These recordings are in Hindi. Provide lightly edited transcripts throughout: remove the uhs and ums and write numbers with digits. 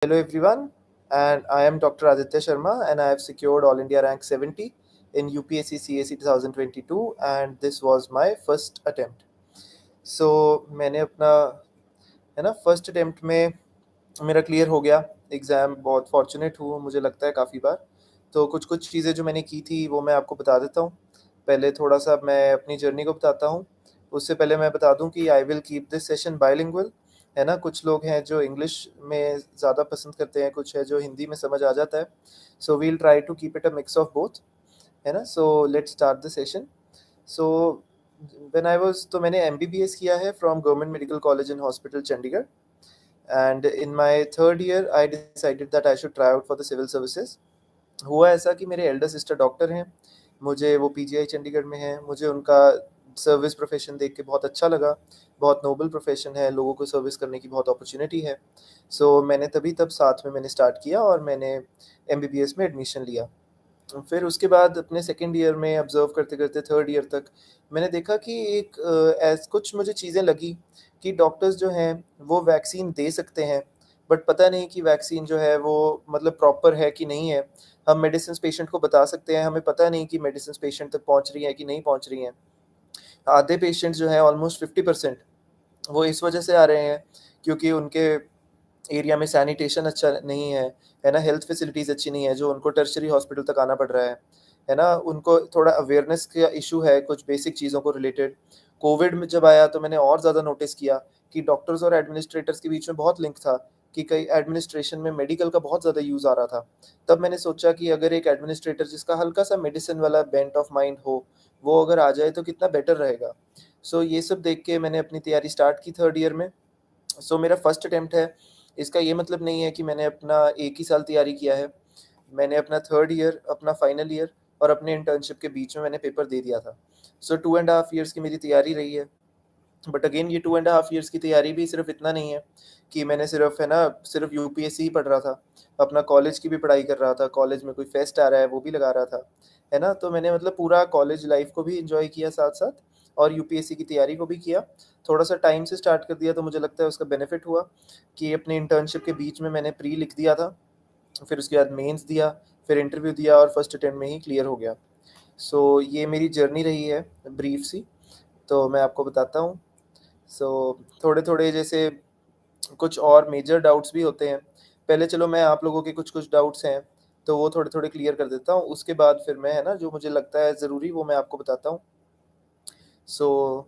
Hello everyone, and I am Dr. Aditya Sharma, and I have secured All India rank 70 in UPSC CAC 2022, and this was my first attempt. So मैंने अपना है ना फर्स्ट अटेम्प्ट में मेरा क्लियर हो गया एग्ज़ाम। बहुत फॉर्चुनेट हूँ मुझे लगता है काफ़ी बार। तो कुछ कुछ चीज़ें जो मैंने की थी वो मैं आपको बता देता हूँ। पहले थोड़ा सा मैं अपनी जर्नी को बताता हूँ। उससे पहले मैं बता दूँ कि I will keep this session bilingual. है ना, कुछ लोग हैं जो इंग्लिश में ज़्यादा पसंद करते हैं, कुछ है जो हिंदी में समझ आ जाता है। So we'll try to keep it a mix of both. है ना, so let's start the session. So when I was तो मैंने एमबीबीएस किया है from government medical college and hospital Chandigarh. And in my third year I decided that I should try out for the civil services. हुआ ऐसा कि मेरे एल्डर सिस्टर डॉक्टर हैं, मुझे वो पीजीआई चंडीगढ़ में हैं, मुझे उनका सर्विस प्रोफेशन देख के बहुत अच्छा लगा। बहुत नोबल प्रोफेशन है, लोगों को सर्विस करने की बहुत अपॉर्चुनिटी है। सो मैंने तभी तब साथ में मैंने स्टार्ट किया और मैंने एमबीबीएस में एडमिशन लिया। फिर उसके बाद अपने सेकेंड ईयर में ऑब्जर्व करते करते थर्ड ईयर तक मैंने देखा कि एक ऐस कुछ मुझे चीज़ें लगी कि डॉक्टर्स जो हैं वो वैक्सीन दे सकते हैं, बट पता नहीं कि वैक्सीन जो है वो मतलब प्रॉपर है कि नहीं है। हम मेडिसिन पेशेंट को बता सकते हैं, हमें पता नहीं कि मेडिसिन पेशेंट तक पहुंच रही है कि नहीं पहुंच रही हैं। आधे पेशेंट्स जो हैं ऑलमोस्ट 50% वो इस वजह से आ रहे हैं क्योंकि उनके एरिया में सैनिटेशन अच्छा नहीं है ना, हेल्थ फैसिलिटीज़ अच्छी नहीं है, जो उनको टर्शरी हॉस्पिटल तक आना पड़ रहा है ना, उनको थोड़ा अवेयरनेस का इशू है कुछ बेसिक चीज़ों को रिलेटेड। कोविड में जब आया तो मैंने और ज़्यादा नोटिस किया कि डॉक्टर्स और एडमिनिस्ट्रेटर्स के बीच में बहुत लिंक था, कि कई एडमिनिस्ट्रेशन में मेडिकल का बहुत ज़्यादा यूज़ आ रहा था। तब मैंने सोचा कि अगर एक एडमिनिस्ट्रेटर जिसका हल्का सा मेडिसिन वाला बेंट ऑफ माइंड हो, वो अगर आ जाए तो कितना बेटर रहेगा। सो ये सब देख के मैंने अपनी तैयारी स्टार्ट की थर्ड ईयर में। सो मेरा फर्स्ट अटेम्प्ट है। इसका ये मतलब नहीं है कि मैंने अपना एक ही साल तैयारी किया है। मैंने अपना थर्ड ईयर, अपना फाइनल ईयर और अपने इंटर्नशिप के बीच में मैंने पेपर दे दिया था। सो 2.5 ईयर्स की मेरी तैयारी रही है। बट अगेन ये 2.5 ईयर्स की तैयारी भी सिर्फ इतना नहीं है कि मैंने सिर्फ है ना सिर्फ यूपीएससी ही पढ़ रहा था। अपना कॉलेज की भी पढ़ाई कर रहा था, कॉलेज में कोई फेस्ट आ रहा है वो भी लगा रहा था। है ना, तो मैंने मतलब पूरा कॉलेज लाइफ को भी इंजॉय किया साथ साथ, और यूपीएससी की तैयारी को भी किया। थोड़ा सा टाइम से स्टार्ट कर दिया तो मुझे लगता है उसका बेनिफिट हुआ कि अपने इंटर्नशिप के बीच में मैंने प्री लिख दिया था। फिर उसके बाद मेंस दिया, फिर इंटरव्यू दिया और फर्स्ट अटेम्प्ट में ही क्लियर हो गया। सो ये मेरी जर्नी रही है ब्रीफ सी। तो मैं आपको बताता हूँ। सो थोड़े थोड़े जैसे कुछ और मेजर डाउट्स भी होते हैं। पहले चलो मैं आप लोगों के कुछ कुछ डाउट्स हैं तो वो थोड़े थोड़े क्लियर कर देता हूँ, उसके बाद फिर मैं है ना जो मुझे लगता है ज़रूरी वो मैं आपको बताता हूँ। सो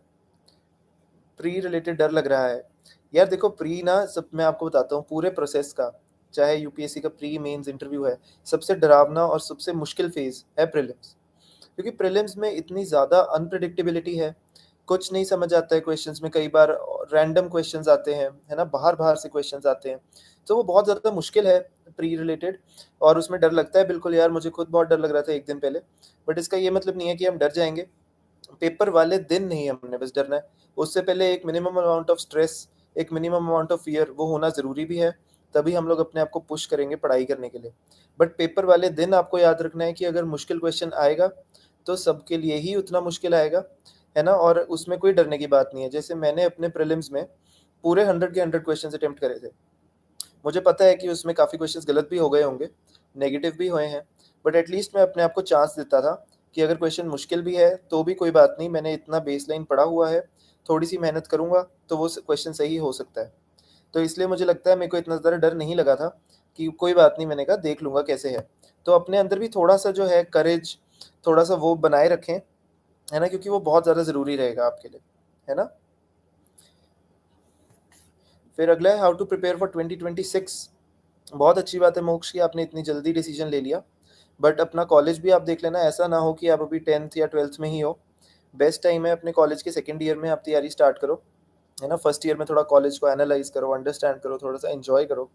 प्री रिलेटेड डर लग रहा है यार। देखो प्री ना, सब मैं आपको बताता हूँ पूरे प्रोसेस का, चाहे यूपीएससी का प्री मेंस इंटरव्यू है, सबसे डरावना और सबसे मुश्किल फेज है प्रीलिम्स। क्योंकि प्रीलिम्स में इतनी ज़्यादा अनप्रडिक्टेबिलिटी है, कुछ नहीं समझ आता है क्वेश्चंस में, कई बार रैंडम क्वेश्चंस आते हैं, है ना, बाहर बाहर से क्वेश्चंस आते हैं। तो वो बहुत ज़्यादा मुश्किल है प्री रिलेटेड, और उसमें डर लगता है बिल्कुल यार। मुझे खुद बहुत डर लग रहा था एक दिन पहले। बट इसका ये मतलब नहीं है कि हम डर जाएंगे। पेपर वाले दिन नहीं हमने बस डरना है, उससे पहले एक मिनिमम अमाउंट ऑफ स्ट्रेस, एक मिनिमम अमाउंट ऑफ फियर वो होना ज़रूरी भी है। तभी हम लोग अपने आप को पुश करेंगे पढ़ाई करने के लिए। बट पेपर वाले दिन आपको याद रखना है कि अगर मुश्किल क्वेश्चन आएगा तो सबके लिए ही उतना मुश्किल आएगा, है ना, और उसमें कोई डरने की बात नहीं है। जैसे मैंने अपने प्रीलिम्स में पूरे 100 के 100 क्वेश्चन अटेम्प्ट करे थे। मुझे पता है कि उसमें काफ़ी क्वेश्चंस गलत भी हो गए होंगे, नेगेटिव भी हुए हैं, बट एटलीस्ट मैं अपने आप को चांस देता था कि अगर क्वेश्चन मुश्किल भी है तो भी कोई बात नहीं, मैंने इतना बेसलाइन पढ़ा हुआ है, थोड़ी सी मेहनत करूँगा तो वो क्वेश्चन सही हो सकता है। तो इसलिए मुझे लगता है मेरे को इतना ज़्यादा डर नहीं लगा था कि कोई बात नहीं, मैंने कहा देख लूँगा कैसे है। तो अपने अंदर भी थोड़ा सा जो है करेज, थोड़ा सा वो बनाए रखें, है ना, क्योंकि वो बहुत ज़्यादा ज़रूरी रहेगा आपके लिए, है ना। फिर अगला है हाउ टू प्रिपेयर फॉर 2026। बहुत अच्छी बात है मोक्ष की आपने इतनी जल्दी डिसीजन ले लिया। बट अपना कॉलेज भी आप देख लेना, ऐसा ना हो कि आप अभी 10th या 12th में ही हो। बेस्ट टाइम है अपने कॉलेज के सेकेंड ईयर में आप तैयारी स्टार्ट करो, है ना। फर्स्ट ईयर में थोड़ा कॉलेज को एनालाइज करो, अंडरस्टैंड करो, थोड़ा सा एंजॉय करो।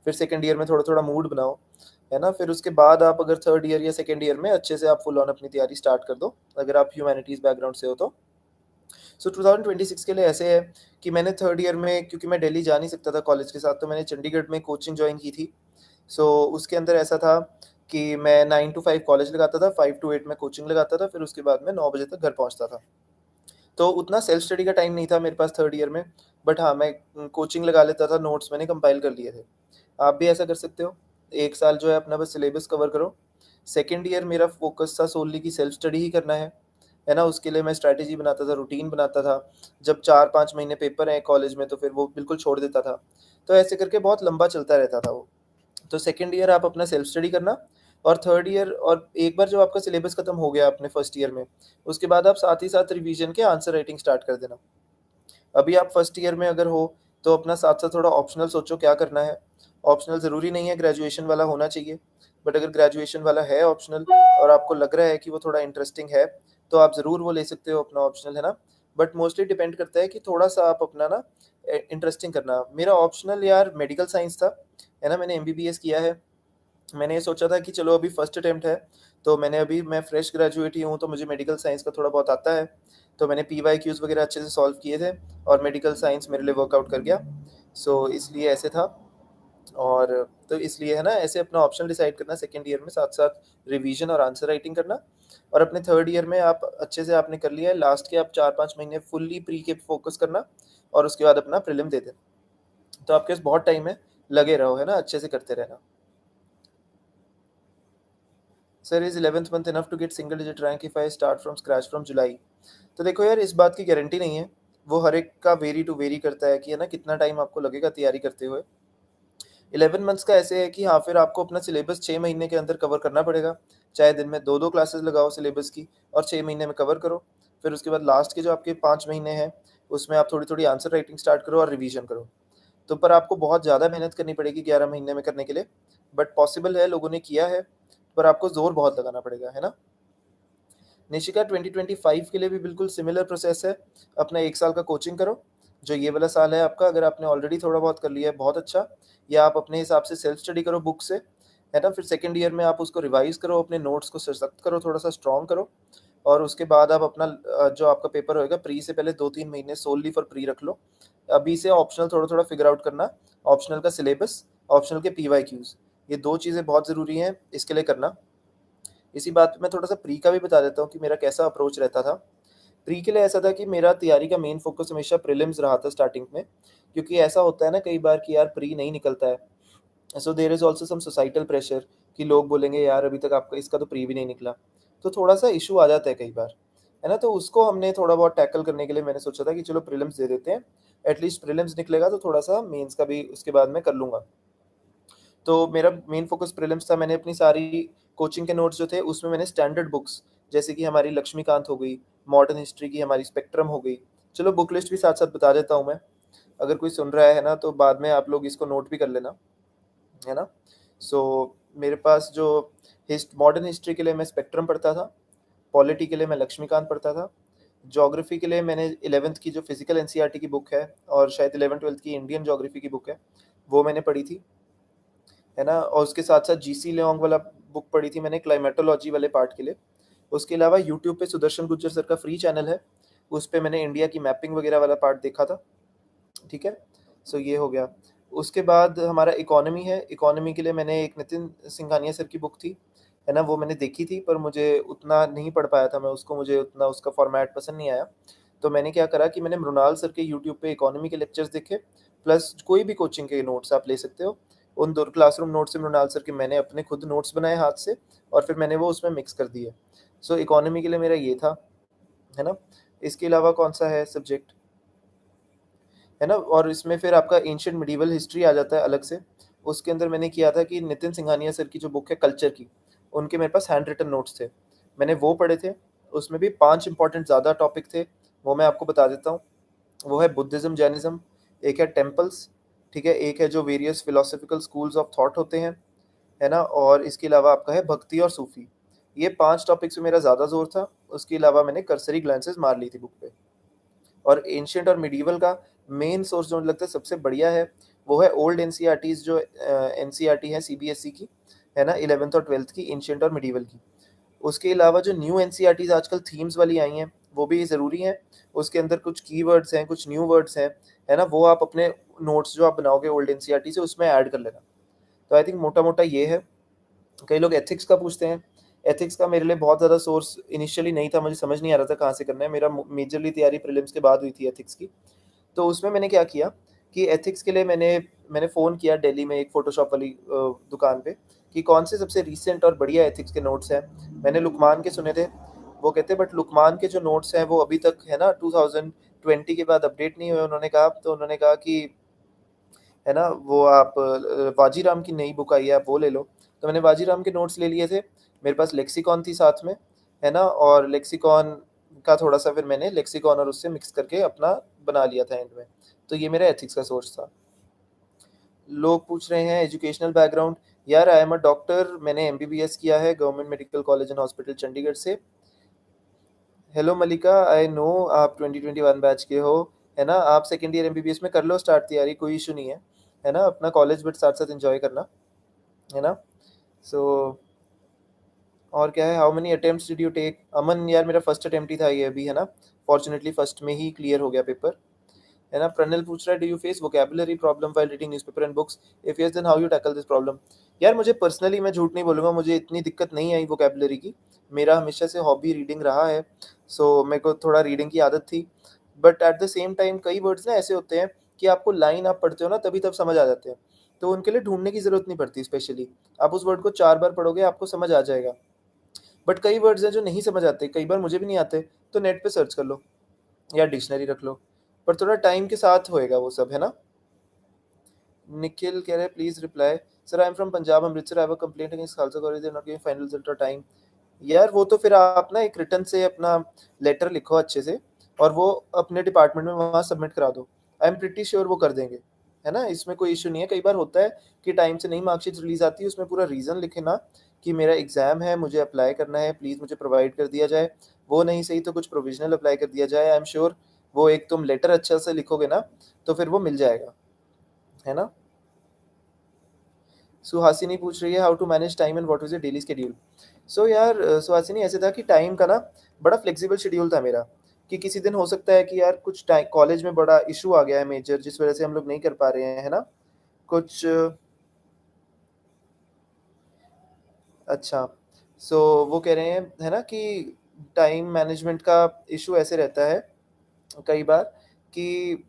फिर सेकेंड ईयर में थोड़ा थोड़ा मूड बनाओ, है ना। फिर उसके बाद आप अगर थर्ड ईयर या सेकेंड ईयर में अच्छे से आप फुल ऑन अपनी तैयारी स्टार्ट कर दो, अगर आप ह्यूमैनिटीज़ बैकग्राउंड से हो तो। सो 2026 के लिए ऐसे है कि मैंने थर्ड ईयर में, क्योंकि मैं दिल्ली जा नहीं सकता था कॉलेज के साथ, तो मैंने चंडीगढ़ में कोचिंग ज्वाइन की थी। सो उसके अंदर ऐसा था कि मैं 9 to 5 कॉलेज लगाता था, 5 to 8 में कोचिंग लगाता था, फिर उसके बाद मैं 9 बजे तक घर पहुंचता था। तो उतना सेल्फ स्टडी का टाइम नहीं था मेरे पास थर्ड ईयर में। बट हाँ, मैं कोचिंग लगा लेता था, नोट्स मैंने कंपाइल कर लिए थे। आप भी ऐसा कर सकते हो। एक साल जो है अपना बस सिलेबस कवर करो। सेकेंड ईयर मेरा फोकस था सोनली की सेल्फ स्टडी ही करना है ना। उसके लिए मैं स्ट्रैटेजी बनाता था, रूटीन बनाता था। जब 4-5 महीने पेपर हैं कॉलेज में तो फिर वो बिल्कुल छोड़ देता था। तो ऐसे करके बहुत लंबा चलता रहता था वो। तो सेकेंड ईयर आप अपना सेल्फ स्टडी करना, और थर्ड ईयर, और एक बार जब आपका सिलेबस खत्म हो गया अपने फर्स्ट ईयर में, उसके बाद आप साथ ही साथ रिवीजन के आंसर राइटिंग स्टार्ट कर देना। अभी आप फर्स्ट ईयर में अगर हो तो अपना साथ साथ थोड़ा ऑप्शनल सोचो क्या करना है। ऑप्शनल ज़रूरी नहीं है ग्रेजुएशन वाला होना चाहिए, बट अगर ग्रेजुएशन वाला है ऑप्शनल और आपको लग रहा है कि वो थोड़ा इंटरेस्टिंग है, तो आप ज़रूर वो ले सकते हो अपना ऑप्शनल, है ना। बट मोस्टली डिपेंड करता है कि थोड़ा सा आप अपना ना इंटरेस्टिंग करना। मेरा ऑप्शनल यार मेडिकल साइंस था, है ना। मैंने एमबीबीएस किया है। मैंने ये सोचा था कि चलो अभी फर्स्ट अटेम्प्ट है, तो मैं फ्रेश ग्रेजुएट ही हूँ, तो मुझे मेडिकल साइंस का थोड़ा बहुत आता है। तो मैंने PYQs वगैरह अच्छे से सॉल्व किए थे, और मेडिकल साइंस मेरे लिए वर्कआउट कर गया। सो इसलिए ऐसे था। और तो इसलिए है ना, ऐसे अपना ऑप्शन डिसाइड करना सेकेंड ईयर में, साथ साथ रिवीजन और आंसर राइटिंग करना। और अपने थर्ड ईयर में आप अच्छे से आपने कर लिया है, लास्ट के आप 4-5 महीने फुल्ली प्री के फोकस करना, और उसके बाद अपना प्रीलिम दे देना। तो आपके पास बहुत टाइम है, लगे रहो, है ना, अच्छे से करते रहना। Sir is 11th month enough to get single digit rank if I start from scratch from July? तो देखो यार, इस बात की गारंटी नहीं है। वो हर एक का वेरी करता है कि है ना कितना टाइम आपको लगेगा तैयारी करते हुए। 11 मंथ्स का ऐसे है कि हाँ, फिर आपको अपना सिलेबस 6 महीने के अंदर कवर करना पड़ेगा। चाहे दिन में दो दो क्लासेस लगाओ सिलेबस की, और 6 महीने में कवर करो। फिर उसके बाद लास्ट के जो आपके 5 महीने हैं, उसमें आप थोड़ी थोड़ी आंसर राइटिंग स्टार्ट करो और रिवीजन करो। तो पर आपको बहुत ज़्यादा मेहनत करनी पड़ेगी 11 महीने में करने के लिए, बट पॉसिबल है, लोगों ने किया है। पर आपको जोर बहुत लगाना पड़ेगा, है ना। निशिका 2025 के लिए भी बिल्कुल सिमिलर प्रोसेस है। अपना एक साल का कोचिंग करो, जो ये वाला साल है आपका। अगर आपने ऑलरेडी थोड़ा बहुत कर लिया है, बहुत अच्छा। या आप अपने हिसाब से सेल्फ स्टडी करो बुक से, है ना। फिर सेकेंड ईयर में आप उसको रिवाइज करो, अपने नोट्स को सशक्त करो, थोड़ा सा स्ट्रॉन्ग करो। और उसके बाद आप अपना जो आपका पेपर होएगा प्री से पहले 2-3 महीने सोलली फॉर प्री रख लो। अभी से ऑप्शनल थोड़ा थोड़ा फिगर आउट करना। ऑप्शनल का सिलेबस, ऑप्शनल के PYQs, ये दो चीज़ें बहुत ज़रूरी हैं इसके लिए करना। इसी बात पे मैं थोड़ा सा प्री का भी बता देता हूँ कि मेरा कैसा अप्रोच रहता था। प्री के लिए ऐसा था कि मेरा तैयारी का मेन फोकस हमेशा प्रीलिम्स रहा था स्टार्टिंग में। क्योंकि ऐसा होता है ना कई बार कि यार प्री नहीं निकलता है, so there is also some societal pressure कि लोग बोलेंगे यार अभी तक आपका इसका तो प्री भी नहीं निकला। तो थोड़ा सा इशू आ जाता है कई बार, है ना। तो उसको हमने थोड़ा बहुत टैकल करने के लिए मैंने सोचा था कि चलो प्रीलिम्स दे देते हैं। एटलीस्ट प्रीलिम्स निकलेगा तो थोड़ा सा मेंस का भी उसके बाद मैं कर लूँगा। तो मेरा मेन फोकस प्रीलिम्स था। मैंने अपनी सारी कोचिंग के नोट्स जो थे उसमें मैंने स्टैंडर्ड बुक्स, जैसे कि हमारी लक्ष्मीकांत हो गई, मॉडर्न हिस्ट्री की हमारी स्पेक्ट्रम हो गई। चलो बुक लिस्ट भी साथ साथ बता देता हूँ मैं, अगर कोई सुन रहा है ना, तो बाद में आप लोग इसको नोट भी कर लेना, है ना। सो मेरे पास जो मॉडर्न हिस्ट्री के लिए मैं स्पेक्ट्रम पढ़ता था, पॉलिटी के लिए मैं लक्ष्मीकांत पढ़ता था, ज्योग्राफी के लिए मैंने 11th की जो फिजिकल एनसीईआरटी की बुक है, और शायद 11th-12th की इंडियन ज्योग्राफी की बुक है, वो मैंने पढ़ी थी, है ना। और उसके साथ साथ जीसी लियोंग वाला बुक पढ़ी थी मैंने क्लाइमेटोलॉजी वाले पार्ट के लिए। उसके अलावा यूट्यूब पे सुदर्शन गुज्जर सर का फ्री चैनल है, उस पे मैंने इंडिया की मैपिंग वगैरह वाला पार्ट देखा था, ठीक है। सो ये हो गया। उसके बाद हमारा इकोनॉमी है। इकोनॉमी के लिए मैंने एक नितिन सिंघानिया सर की बुक थी, है ना, वो मैंने देखी थी, पर मुझे उतना नहीं पढ़ पाया था मैं उसको, मुझे उतना उसका फॉर्मेट पसंद नहीं आया। तो मैंने क्या करा कि मैंने मृणाल सर के यूट्यूब पे इकोनॉमी के लेक्चर्स देखे, प्लस कोई भी कोचिंग के नोट्स आप ले सकते हो। उन दो क्लासरूम नोट्स से मृणाल सर के मैंने अपने खुद नोट्स बनाए हाथ से, और फिर मैंने वो उसमें मिक्स कर दिए। सो इकोनॉमी के लिए मेरा ये था, है ना। इसके अलावा कौन सा है सब्जेक्ट, है ना। और इसमें फिर आपका एंशियंट मिडीवल हिस्ट्री आ जाता है अलग से। उसके अंदर मैंने किया था कि नितिन सिंघानिया सर की जो बुक है कल्चर की, उनके मेरे पास हैंड रिटन नोट्स थे, मैंने वो पढ़े थे। उसमें भी 5 इंपॉर्टेंट ज़्यादा टॉपिक थे, वो मैं आपको बता देता हूँ। वो है बुद्धिज़्म, जैनिज़्म, एक है टेम्पल्स, ठीक है, एक है जो various philosophical schools of thought होते हैं, है ना। और इसके अलावा आपका है भक्ति और सूफी। ये 5 टॉपिक्स में मेरा ज़्यादा जोर था। उसके अलावा मैंने कर्सरी ग्लांसेस मार ली थी बुक पे। और एंशियंट और मिडीवल का मेन सोर्स जो मुझे लगता है सबसे बढ़िया है, वो है ओल्ड एनसीईआरटीज़, जो एनसीईआरटी है सीबीएसई की, है ना, 11th और 12th की, एंशियंट और मिडीवल की। उसके अलावा जो न्यू एनसीईआरटीज़ आजकल थीम्स वाली आई हैं, वो भी ज़रूरी हैं। उसके अंदर कुछ कीवर्ड्स हैं, कुछ न्यू वर्ड्स हैं, है ना, वो आप अपने नोट्स जो आप बनाओगे ओल्ड एनसीईआरटी से उसमें ऐड कर लेना। तो आई थिंक मोटा मोटा ये है। कई लोग एथिक्स का पूछते हैं। एथिक्स का मेरे लिए बहुत ज़्यादा सोर्स इनिशियली नहीं था, मुझे समझ नहीं आ रहा था कहाँ से करना है। मेरा मेजरली तैयारी प्रीलिम्स के बाद हुई थी एथिक्स की। तो उसमें मैंने क्या किया कि एथिक्स के लिए मैंने फ़ोन किया दिल्ली में एक फ़ोटोशॉप वाली दुकान पे कि कौन से सबसे रीसेंट और बढ़िया एथिक्स के नोट्स हैं। मैंने लुकमान के सुने थे। वो कहते बट लुकमान के जो नोट्स हैं वो अभी तक है ना 2020 के बाद अपडेट नहीं हुए उन्होंने कहा। तो उन्होंने कहा कि है ना वो आप वाजीराम की नई बुक आई है आप वो ले लो। तो मैंने वाजीराम के नोट्स ले लिए थे। मेरे पास लेक्सिकॉन थी साथ में, है ना, और लेक्सिकॉन का थोड़ा सा फिर मैंने लेक्सिकॉन और उससे मिक्स करके अपना बना लिया था एंड में। तो ये मेरा एथिक्स का सोर्स था। लोग पूछ रहे हैं एजुकेशनल बैकग्राउंड। यार आई एम अ डॉक्टर, मैंने एमबीबीएस किया है government medical college and hospital Chandigarh से। हेलो मलिका, आई नो आप 2021 बैच के हो, है ना। आप सेकेंड ईयर एमबीबीएस में कर लो स्टार्ट तैयारी, कोई इशू नहीं है ना। अपना कॉलेज बट साथ साथ एंजॉय करना, है ना। सो और क्या है, how many attempts did you take? Aman यार मेरा फर्स्ट अटेम्प्ट ही था ये अभी, है ना। फॉर्चुनेटली फर्स्ट में ही क्लियर हो गया पेपर, है ना। प्रणल पूछ रहा है do you face vocabulary problem while reading newspaper and books? If yes then how you tackle this problem? यार मुझे पर्सनली, मैं झूठ नहीं बोलूँगा, मुझे इतनी दिक्कत नहीं आई वोकैबुलरी की। मेरा हमेशा से हॉबी रीडिंग रहा है। सो मेरे को थोड़ा रीडिंग की आदत थी। But at the same time कई वर्ड्स ना ऐसे होते हैं कि आपको लाइन आप पढ़ते हो ना तभी तब समझ आ जाते हैं। तो उनके लिए ढूंढने की ज़रूरत नहीं पड़ती स्पेशली। आप उस वर्ड को 4 बार पढ़ोगे आपको समझ आ जाएगा। बट कई वर्ड्स हैं जो नहीं समझ आते, कई बार मुझे भी नहीं आते। तो नेट पे सर्च कर लो या डिक्शनरी रख लो। पर थोड़ा टाइम के साथ होएगा वो सब, है ना। निखिल कह रहे please reply. Sir I am from Punjab Amritsar, I have a complaint against Khalsa college, they are not giving final result on time. यार वो तो फिर आप ना एक रिटर्न से अपना लेटर लिखो अच्छे से, और वो अपने डिपार्टमेंट में वहाँ सबमिट करा दो। आई एम प्रिटी श्योर वो कर देंगे, है ना। इसमें कोई इशू नहीं है। कई बार होता है कि टाइम से नहीं मार्कशीट रिलीज आती है, उसमें पूरा रीज़न लिखे ना कि मेरा एग्जाम है, मुझे अप्लाई करना है, प्लीज़ मुझे प्रोवाइड कर दिया जाए। वो नहीं सही तो कुछ प्रोविजनल अप्लाई कर दिया जाए। आई एम श्योर वो एक तुम लेटर अच्छा से लिखोगे ना तो फिर वो मिल जाएगा, है ना। सुहासिनी पूछ रही है how to manage time and what was your daily schedule? So यार सुहासिनी ऐसे था कि टाइम का ना बड़ा फ्लेक्सिबल शेड्यूल था मेरा। कि किसी दिन हो सकता है कि यार कुछ टाइम कॉलेज में बड़ा इशू आ गया है मेजर, जिस वजह से हम लोग नहीं कर पा रहे हैं, है ना। कुछ अच्छा। सो वो कह रहे हैं, है ना, कि टाइम मैनेजमेंट का इशू ऐसे रहता है कई बार कि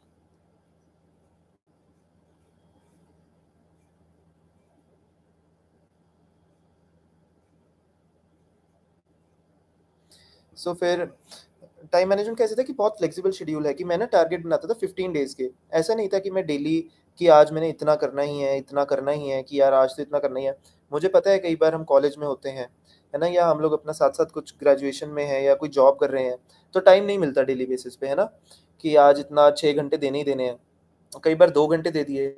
सो फिर टाइम मैनेजमेंट कैसे था कि बहुत फ्लेक्सिबल शेड्यूल है कि मैं ना टारगेट बनाता था 15 डेज के। ऐसा नहीं था कि मैं डेली कि आज मैंने इतना करना ही है, इतना करना ही है, कि यार आज तो इतना करना ही है। मुझे पता है कई बार हम कॉलेज में होते हैं, है ना, या हम लोग अपना साथ साथ कुछ ग्रेजुएशन में है या कोई जॉब कर रहे हैं, तो टाइम नहीं मिलता डेली बेसिस पे, है ना, कि आज इतना 6 घंटे देने ही देने हैं। कई बार 2 घंटे दे दिए,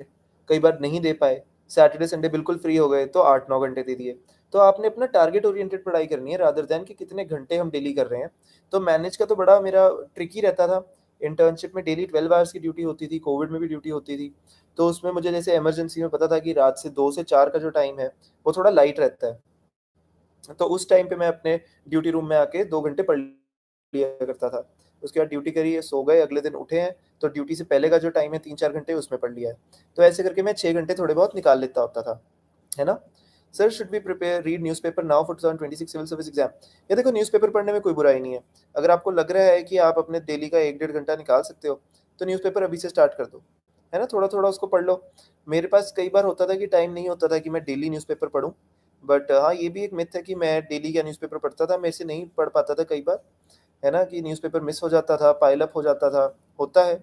कई बार नहीं दे पाए। सैटरडे संडे बिल्कुल फ्री हो गए तो 8-9 घंटे दे दिए। तो आपने अपना टारगेट ओरिएंटेड पढ़ाई करनी है रादर देन कि कितने घंटे हम डेली कर रहे हैं। तो मैनेज का तो बड़ा मेरा ट्रिकी रहता था। इंटर्नशिप में डेली 12 आवर्स की ड्यूटी होती थी, कोविड में भी ड्यूटी होती थी। तो उसमें मुझे जैसे इमरजेंसी में पता था कि रात से 2 से 4 का जो टाइम है वो थोड़ा लाइट रहता है। तो उस टाइम पे मैं अपने ड्यूटी रूम में आके 2 घंटे पढ़ लिया करता था। उसके बाद ड्यूटी करी है, सो गए, अगले दिन उठे हैं तो ड्यूटी से पहले का जो टाइम है 3-4 घंटे उसमें पढ़ लिया है। तो ऐसे करके मैं 6 घंटे थोड़े बहुत निकाल लेता होता था, है ना। Sir should be prepare read newspaper now for 2026 civil service exam? ये देखो न्यूज़पेपर पढ़ने में कोई बुराई नहीं है। अगर आपको लग रहा है कि आप अपने डेली का 1-1.5 घंटा निकाल सकते हो तो न्यूज़पेपर अभी से स्टार्ट कर दो, है ना। थोड़ा थोड़ा उसको पढ़ लो। मेरे पास कई बार होता था कि टाइम नहीं होता था कि मैं डेली न्यूज़पेपर पढूं। बट हाँ, ये भी एक मिथ है कि मैं डेली का न्यूज़पेपर पढ़ता था, मेरे से नहीं पढ़ पाता था कई बार, है ना, कि न्यूज़पेपर मिस हो जाता था, पाइल अप हो जाता था, होता है।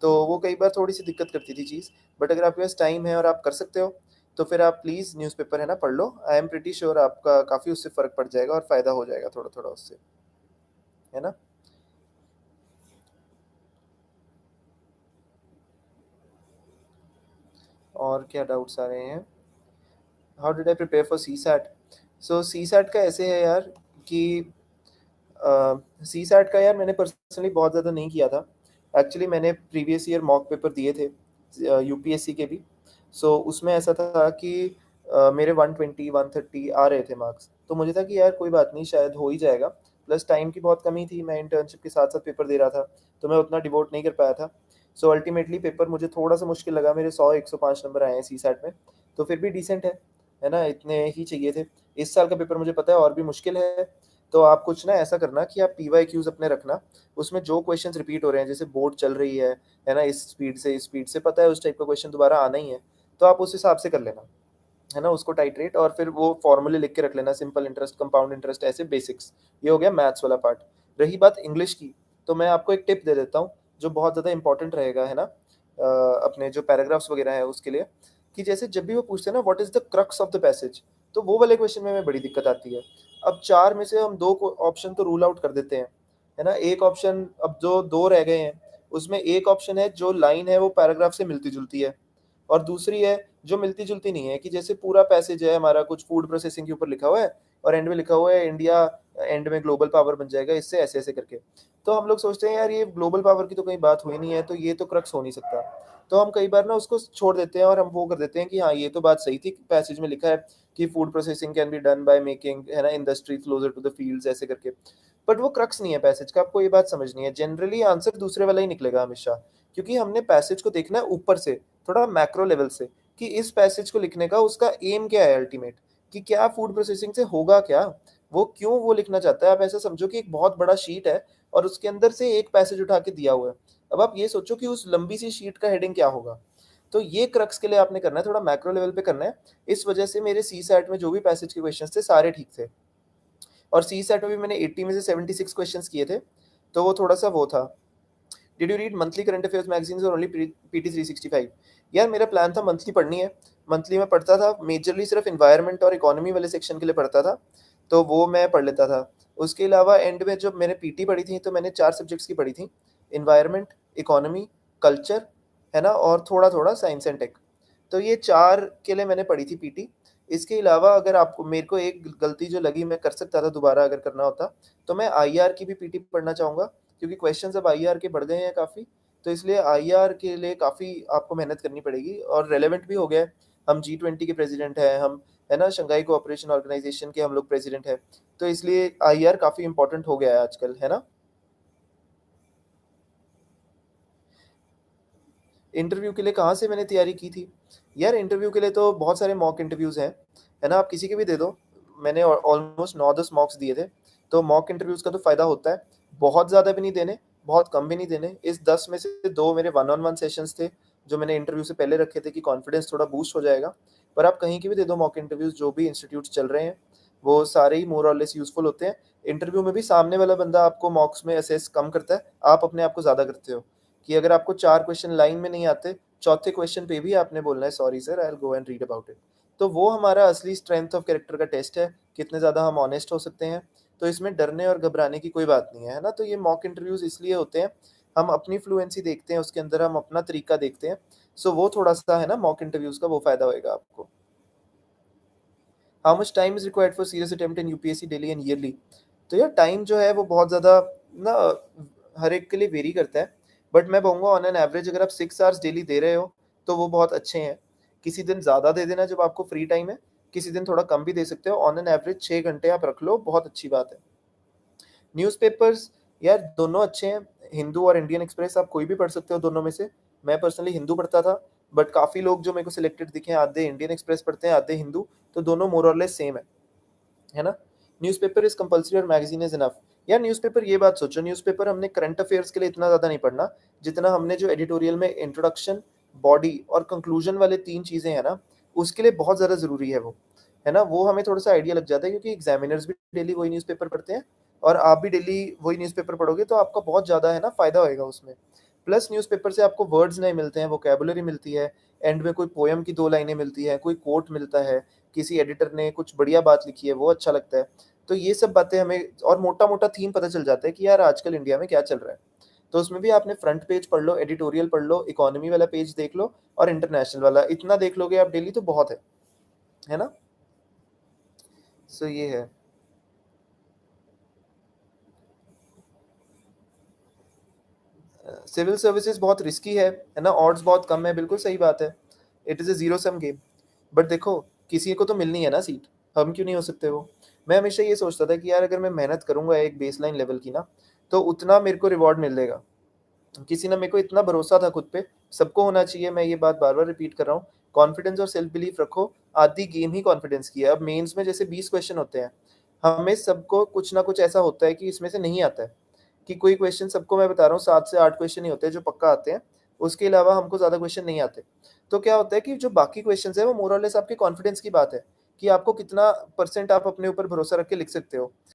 तो वो कई बार थोड़ी-सी दिक्कत करती थी चीज़। बट अगर आपके पास टाइम है और आप कर सकते हो, तो फिर आप प्लीज़ न्यूज़पेपर है ना पढ़ लो। आई एम प्रिटी श्योर आपका काफ़ी उससे फ़र्क पड़ जाएगा और फ़ायदा हो जाएगा थोड़ा-थोड़ा उससे, है ना? और क्या डाउट्स आ रहे हैं? How did I prepare for CSAT? So CSAT का ऐसे है यार कि सीसैट का यार मैंने पर्सनली बहुत ज़्यादा नहीं किया था। एक्चुअली मैंने प्रीवियस ईयर मॉक पेपर दिए थे यूपीएससी के भी। सो उसमें ऐसा था कि मेरे 120 130 आ रहे थे मार्क्स। तो मुझे था कि यार कोई बात नहीं, शायद हो ही जाएगा। प्लस टाइम की बहुत कमी थी, मैं इंटर्नशिप के साथ साथ पेपर दे रहा था, तो मैं उतना डिवोट नहीं कर पाया था। सो अल्टीमेटली पेपर मुझे थोड़ा सा मुश्किल लगा। मेरे 100 105 नंबर आए हैं सीसैट में, तो फिर भी डिसेंट है ना, इतने ही चाहिए थे। इस साल का पेपर मुझे पता है और भी मुश्किल है। तो आप कुछ ना ऐसा करना कि आप PYQs अपने रखना, उसमें जो क्वेश्चंस रिपीट हो रहे हैं, जैसे बोर्ड चल रही है ना, इस स्पीड से पता है उस टाइप का क्वेश्चन दोबारा आना ही है, तो आप उस हिसाब से कर लेना, है ना, उसको टाइट्रेट, और फिर वो फॉर्मूले लिख के रख लेना, सिंपल इंटरेस्ट, कंपाउंड इंटरेस्ट, ऐसे बेसिक्स। ये हो गया मैथ्स वाला पार्ट। रही बात इंग्लिश की, तो मैं आपको एक टिप दे देता हूँ जो बहुत ज़्यादा इंपॉर्टेंट रहेगा, है ना, अपने जो पैराग्राफ्स वगैरह है उसके लिए, कि जैसे जब भी वो पूछते हैं ना what is the crux of the passage, तो वो वाले क्वेश्चन में हमें बड़ी दिक्कत आती है। अब चार में से हम दो ऑप्शन तो रूल आउट कर देते हैं, है ना, एक ऑप्शन, अब जो दो रह गए हैं उसमें एक ऑप्शन है जो लाइन है वो पैराग्राफ से मिलती जुलती है, और दूसरी है जो मिलती जुलती नहीं है, कि जैसे पूरा पैसेज है हमारा कुछ फूड प्रोसेसिंग के ऊपर लिखा हुआ है और एंड में लिखा हुआ है इंडिया एंड में ग्लोबल पावर बन जाएगा इससे, ऐसे ऐसे करके। तो हम लोग सोचते हैं यार ये ग्लोबल पावर की तो कहीं बात हुई नहीं है, तो ये तो क्रक्स हो नहीं सकता। तो हम कई बार ना उसको छोड़ देते हैं और हम वो कर देते हैं कि हाँ ये तो बात सही थी, पैसेज में लिखा है कि food processing can be done by making, है ना, industry closer to the fields, ऐसे करके। बट वो क्रक्स नहीं है पैसेज का, आपको ये बात समझनी है, जनरली आंसर दूसरे वाला ही निकलेगा हमेशा, क्योंकि हमने पैसेज को देखना है ऊपर से, थोड़ा मैक्रो लेवल से, कि इस पैसेज को लिखने का उसका एम क्या है अल्टीमेट, कि क्या फूड प्रोसेसिंग से होगा क्या, वो क्यों वो लिखना चाहता है। आप ऐसा समझो कि एक बहुत बड़ा शीट है और उसके अंदर से एक पैसेज उठा के दिया हुआ है, अब आप ये सोचो कि उस लंबी सी शीट का हेडिंग क्या होगा। तो ये क्रक्स के लिए आपने करना है, थोड़ा मैक्रो लेवल पे करना है। इस वजह से मेरे सी सैट में जो भी पैसेज के क्वेश्चन थे सारे ठीक थे, और सी सैट में भी मैंने 80 में से 76 क्वेश्चन किए थे, तो वो थोड़ा सा वो था। Did you read monthly current affairs magazines और ओनली PT 365? यार मेरा प्लान था मंथली पढ़नी है, मंथली में पढ़ता था, मेजरली सिर्फ इन्वायरमेंट और इकोनॉमी वाले सेक्शन के लिए पढ़ता था, तो वो मैं पढ़ लेता था। उसके अलावा एंड में जब मैंने PT पढ़ी थी तो मैंने 4 सब्जेक्ट्स की पढ़ी थी, इन्वायरमेंट, इकोनॉमी, कल्चर, है ना, और थोड़ा थोड़ा साइंस एंड टेक। तो ये 4 के लिए मैंने पढ़ी थी PT। इसके अलावा अगर आपको, मेरे को एक गलती जो लगी, मैं कर सकता था दोबारा अगर करना होता, तो मैं IR की भी PT पढ़ना चाहूँगा, क्योंकि क्वेश्चंस अब IR के बढ़ गए हैं काफ़ी, तो इसलिए IR के लिए काफ़ी आपको मेहनत करनी पड़ेगी, और रेलेवेंट भी हो गया है। हम G20 के प्रेसिडेंट हैं हम, है ना, शंघाई कोऑपरेशन ऑर्गेनाइजेशन के हम लोग प्रेसिडेंट हैं, तो इसलिए IR काफ़ी इंपॉर्टेंट हो गया है आजकल, है ना। इंटरव्यू के लिए कहाँ से मैंने तैयारी की थी? यार इंटरव्यू के लिए तो बहुत सारे मॉक इंटरव्यूज़ हैं, है ना, आप किसी के भी दे दो। मैंने ऑलमोस्ट 9-10 मॉक्स दिए थे, तो मॉक इंटरव्यूज़ का तो फ़ायदा होता है, बहुत ज़्यादा भी नहीं देने, बहुत कम भी नहीं देने। इस 10 में से 2 मेरे वन ऑन वन सेशंस थे, जो मैंने इंटरव्यू से पहले रखे थे कि कॉन्फिडेंस थोड़ा बूस्ट हो जाएगा। पर आप कहीं के भी दे दो मॉक इंटरव्यूज़, जो भी इंस्टीट्यूट्स चल रहे हैं, वो सारे ही मोर और लेस यूज़फुल होते हैं। इंटरव्यू में भी सामने वाला बंदा आपको मॉक्स में असेस कम करता है, आप अपने आप को ज़्यादा करते हो, कि अगर आपको 4 क्वेश्चन लाइन में नहीं आते, चौथे क्वेश्चन पे भी आपने बोलना है sorry sir, I will go and read about it. तो वो हमारा असली स्ट्रेंथ ऑफ कैरेक्टर का टेस्ट है, कितने ज़्यादा हम ऑनेस्ट हो सकते हैं। तो इसमें डरने और घबराने की कोई बात नहीं है, है ना। तो ये मॉक इंटरव्यूज़ इसलिए होते हैं, हम अपनी फ्लुएंसी देखते हैं उसके अंदर, हम अपना तरीका देखते हैं। सो वो थोड़ा-सा है ना, मॉक इंटरव्यूज़ का वो फ़ायदा होएगा आपको। How much time is required for serious attempt in UPSC daily and yearly? तो यार टाइम जो है वो बहुत ज़्यादा ना हर एक के लिए वेरी करता है, बट मैं कहूँगा ऑन एन एवरेज अगर आप 6 आवर्स डेली दे रहे हो तो वो बहुत अच्छे हैं। किसी दिन ज़्यादा दे देना जब आपको फ्री टाइम है, किसी दिन थोड़ा कम भी दे सकते हो, ऑन एन एवरेज 6 घंटे आप रख लो, बहुत अच्छी बात है। न्यूज़पेपर्स, यार दोनों अच्छे हैं, हिंदू और इंडियन एक्सप्रेस, आप कोई भी पढ़ सकते हो दोनों में से। मैं पर्सनली हिंदू पढ़ता था, बट काफ़ी लोग जो मेरे को सिलेक्टेड दिखे, आधे इंडियन एक्सप्रेस पढ़ते हैं, आधे हिंदू, तो दोनों मोर और लेस सेम है ना। न्यूज़पेपर इज कंपल्सरी और मैगजीन इज इनफ? यार न्यूज़पेपर, ये बात सोचो, न्यूज़पेपर हमने करंट अफेयर्स के लिए इतना ज़्यादा नहीं पढ़ना, जितना हमने जो एडिटोरियल में इंट्रोडक्शन, बॉडी और कंक्लूजन वाले 3 चीज़ें हैं ना, उसके लिए बहुत ज़्यादा ज़रूरी है वो, है ना। वो हमें थोड़ा-सा आइडिया लग जाता है, क्योंकि एग्ज़ामिनर्स भी डेली वही न्यूज़पेपर पढ़ते हैं, और आप भी डेली वही न्यूज़पेपर पढ़ोगे, तो आपका बहुत ज़्यादा है ना फ़ायदा होएगा उसमें। प्लस न्यूज़पेपर से आपको वर्ड्स नए मिलते हैं, वोकैबुलरी मिलती है, एंड में कोई पोएम की 2 लाइनें मिलती हैं, कोई कोट मिलता है, किसी एडिटर ने कुछ बढ़िया बात लिखी है, वो अच्छा लगता है। तो ये सब बातें हमें, और मोटा-मोटा थीम पता चल जाता है कि यार आजकल इंडिया में क्या चल रहा है। तो उसमें भी आपने फ्रंट पेज पढ़ लो, एडिटोरियल पढ़ लो, इकोनॉमी वाला पेज देख लो, और इंटरनेशनल वाला, इतना देख लोगे आप डेली तो बहुत है ना? सो ये है। सिविल सर्विसेज बहुत रिस्की है ना, ऑड्स बहुत कम है, बिल्कुल सही बात है। It is a zero sum game. But देखो, किसी को तो मिलनी है ना सीट, हम क्यों नहीं हो सकते वो? मैं हमेशा ये सोचता था कि यार अगर मैं मेहनत करूँगा एक बेसलाइन लेवल की ना, तो उतना मेरे को रिवॉर्ड मिलेगा। किसी ने, मेरे को इतना भरोसा था खुद पे, सबको होना चाहिए, मैं ये बात बार-बार रिपीट कर रहा हूँ, कॉन्फिडेंस और सेल्फ बिलीफ रखो, आधी गेम ही कॉन्फिडेंस की है। अब मेंस में जैसे 20 क्वेश्चन होते हैं, हमें सबको कुछ ना कुछ ऐसा होता है कि इसमें से नहीं आता है, कि कोई क्वेश्चन सबको मैं बता रहा हूँ 7 से 8 क्वेश्चन ही होते हैं जो पक्का आते हैं, उसके अलावा हमको ज़्यादा क्वेश्चन नहीं आते। तो क्या होता है कि जो बाकी क्वेश्चंस हैं वो मोर और लेस आपके कॉन्फिडेंस की बात है, कि आपको कितना परसेंट आप अपने ऊपर भरोसा रख के लिख सकते हो।